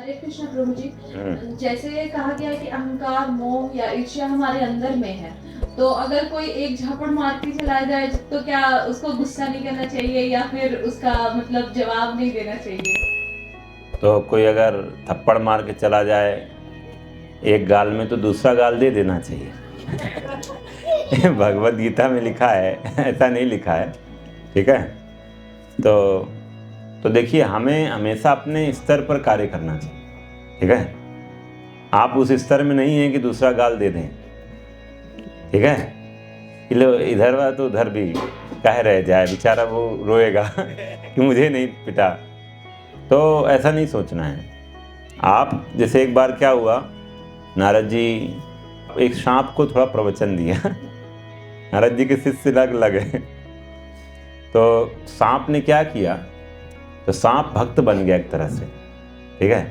हरे कृष्ण प्रभु जी। जैसे कहा गया है कि अहंकार, मोह या ईर्ष्या हमारे अंदर में है, तो अगर कोई एक झापड़ मार के चला जाए तो क्या उसको गुस्सा नहीं करना चाहिए या फिर उसका मतलब जवाब नहीं देना चाहिए? तो कोई अगर थप्पड़ मार के चला जाए एक गाल में तो दूसरा गाल दे देना चाहिए। भगवत गीता में लिखा है, ऐसा नहीं लिखा है, ठीक है। तो देखिए, हमें हमेशा अपने स्तर पर कार्य करना चाहिए, ठीक है। आप उस स्तर में नहीं हैं कि दूसरा गाल दे दें, ठीक है। कि लो इधर वा तो उधर भी कह रह जाए, बेचारा वो रोएगा कि मुझे नहीं पिटा। तो ऐसा नहीं सोचना है। आप जैसे एक बार क्या हुआ, नारद जी एक सांप को थोड़ा प्रवचन दिया। नारद जी के शिष्य लगे। तो सांप ने क्या किया, तो सांप भक्त बन गया एक तरह से, ठीक है।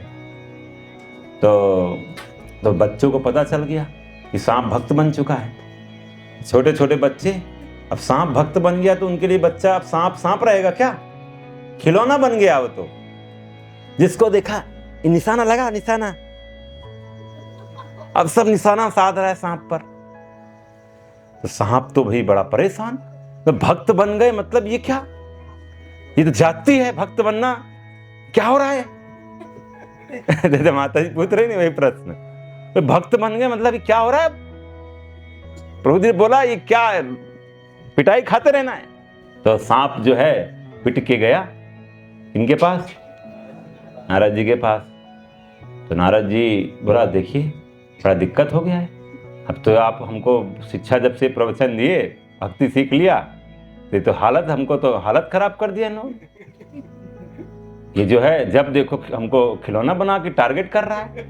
तो बच्चों को पता चल गया कि सांप भक्त बन चुका है। छोटे छोटे बच्चे, अब सांप भक्त बन गया तो उनके लिए बच्चा अब सांप रहेगा क्या, खिलौना बन गया वो। तो जिसको देखा निशाना लगा, निशाना, अब सब निशाना साध रहा है सांप पर। तो सांप तो भाई बड़ा परेशान, तो भक्त बन गए मतलब ये क्या, ये तो जाति है भक्त बनना, क्या हो रहा है? जैसे माता जी पूछ रही नहीं वही प्रश्न, तो भक्त बन गए मतलब ये क्या हो रहा है? प्रभु जी बोला ये क्या है, पिटाई खाते रहना है। तो सांप जो है पिट के गया इनके पास, नारद जी के पास। तो नारद जी बोला देखिए बड़ा दिक्कत हो गया है, अब तो आप हमको शिक्षा जब से प्रवचन दिए, भक्ति सीख लिया, तो हालत, हमको तो हालत खराब कर दिया लोग। ये जो है जब देखो हमको खिलौना बना के टारगेट कर रहा है।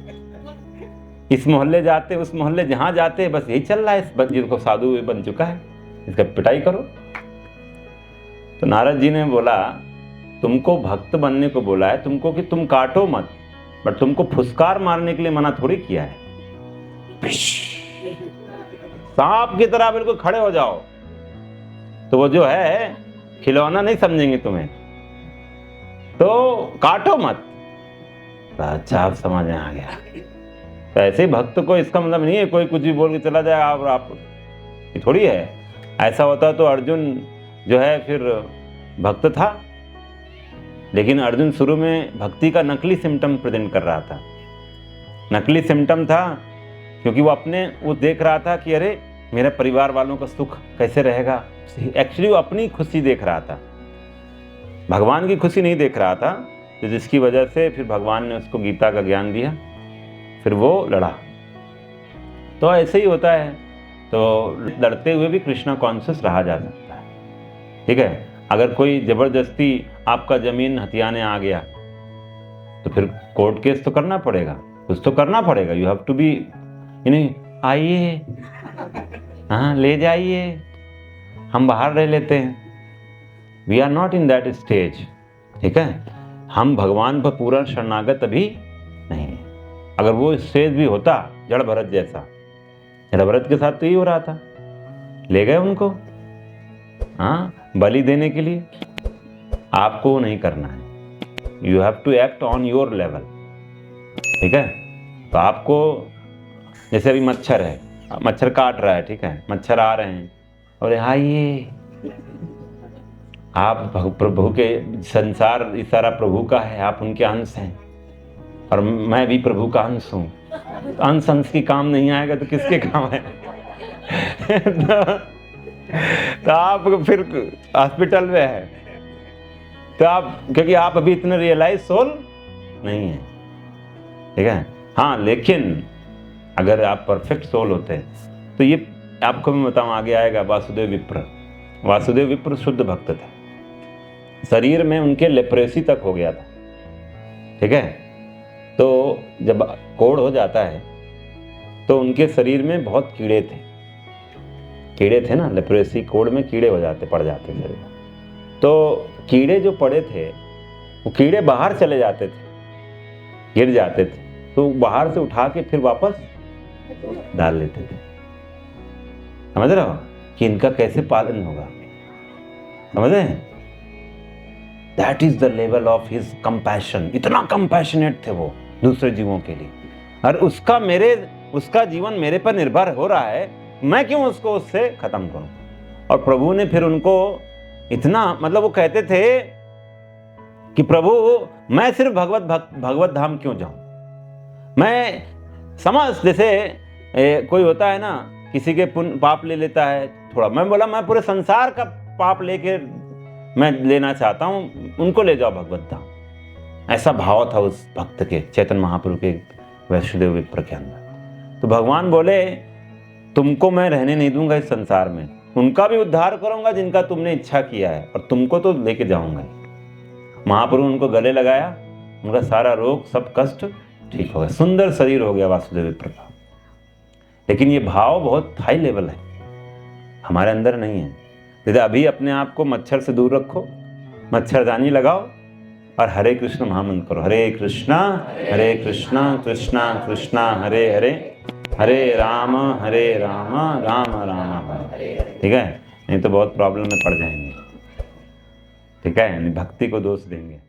इस मोहल्ले जाते उस मोहल्ले जहां जाते बस यही चल रहा है, इस बच्चे को साधु बन चुका है, इसका पिटाई करो। तो नारद जी ने बोला तुमको भक्त बनने को बोला है तुमको कि तुम काटो मत, बट तुमको फुसकार मारने के लिए मना थोड़ी किया है। सांप की तरह बिल्कुल खड़े हो जाओ, तो वो जो है खिलौना नहीं समझेंगे तुम्हें, तो काटो मत। अच्छा आप समझ में आ गया। तो ऐसे भक्त को इसका मतलब नहीं है कोई कुछ भी बोल के चला जाए, आप ये थोड़ी है। ऐसा होता तो अर्जुन जो है फिर भक्त था, लेकिन अर्जुन शुरू में भक्ति का नकली सिम्टम प्रेजेंट कर रहा था। नकली सिम्टम था क्योंकि वो देख रहा था कि अरे मेरे परिवार वालों का सुख कैसे रहेगा। एक्चुअली वो अपनी खुशी देख रहा था, भगवान की खुशी नहीं देख रहा था, तो जिसकी वजह से फिर भगवान ने उसको गीता का ज्ञान दिया, फिर वो लड़ा। तो ऐसे ही होता है, तो लड़ते हुए भी कृष्णा कॉन्शियस रहा जा सकता है, ठीक है। अगर कोई जबरदस्ती आपका जमीन हथियाने आ गया तो फिर कोर्ट केस तो करना पड़ेगा, कुछ तो करना पड़ेगा। यू हैव टू बी, आइए, हाँ ले जाइए, हम बाहर रह लेते हैं। We are not in that stage, ठीक है। हम भगवान पर पूरा शरणागत अभी नहीं है। अगर वो स्टेज भी होता जड़ भरत जैसा, जड़ भरत के साथ तो यही हो रहा था, ले गए उनको, हाँ, बलि देने के लिए। आपको नहीं करना है, you have to act on your level, ठीक है। तो आपको जैसे अभी मच्छर है, मच्छर काट रहा है, ठीक है, मच्छर आ रहे हैं और आइए, आप प्रभु के, संसार इस सारा प्रभु का है, आप उनके अंश हैं और मैं भी प्रभु का अंश हूँ। तो अंश की काम नहीं आएगा तो किसके काम है? तो आप फिर हॉस्पिटल में है, तो आप, क्योंकि आप अभी इतने रियलाइज सोल नहीं है, ठीक है। हाँ, लेकिन अगर आप परफेक्ट सोल होते हैं तो ये आपको मैं बताऊं, आगे आएगा। वासुदेव विप्र शुद्ध भक्त था, शरीर में उनके लेप्रेसी तक हो गया था, ठीक है। तो जब कोढ़ हो जाता है तो उनके शरीर में बहुत कीड़े थे ना, लेप्रेसी कोढ़ में कीड़े पड़ जाते थे। तो कीड़े जो पड़े थे वो कीड़े बाहर चले जाते थे, गिर जाते थे, तो बाहर से उठा के फिर वापस डाल लेते थे। समझ रहे हो कि इनका कैसे पालन होगा, समझ रहे हैं? That is the level of his compassion. इतना कंपैशनेट थे वो, दूसरे जीवों के लिए, और उसका जीवन मेरे पर निर्भर हो रहा है, मैं क्यों उसको उससे खत्म करूं। और प्रभु ने फिर उनको इतना, मतलब वो कहते थे कि प्रभु मैं सिर्फ भगवत धाम क्यों जाऊं, मैं समझ, जैसे कोई होता है ना, किसी के पुण्य पाप ले लेता है थोड़ा, मैं बोला मैं पूरे संसार का पाप लेके मैं लेना चाहता हूं, उनको ले जाओ भगवत धाम। ऐसा भाव था उस भक्त के, चैतन्य महाप्रभु के वैष्णोदेव विप्र के अंदर। तो भगवान बोले तुमको मैं रहने नहीं दूंगा इस संसार में, उनका भी उद्धार करूंगा जिनका तुमने इच्छा किया है, और तुमको तो लेके जाऊंगा। महाप्रभु उनको गले लगाया, उनका सारा रोग सब कष्ट ठीक हो गया, सुंदर शरीर हो गया वासुदेव विप्र का। लेकिन ये भाव बहुत हाई लेवल है, हमारे अंदर नहीं है। जैसे अभी अपने आप को मच्छर से दूर रखो, मच्छरदानी लगाओ और हरे कृष्ण महामंत्र करो, हरे कृष्णा कृष्णा कृष्णा हरे हरे, हरे राम राम राम हरे। ठीक है, नहीं तो बहुत प्रॉब्लम में पड़ जाएंगे। ठीक है, भक्ति को दोष देंगे।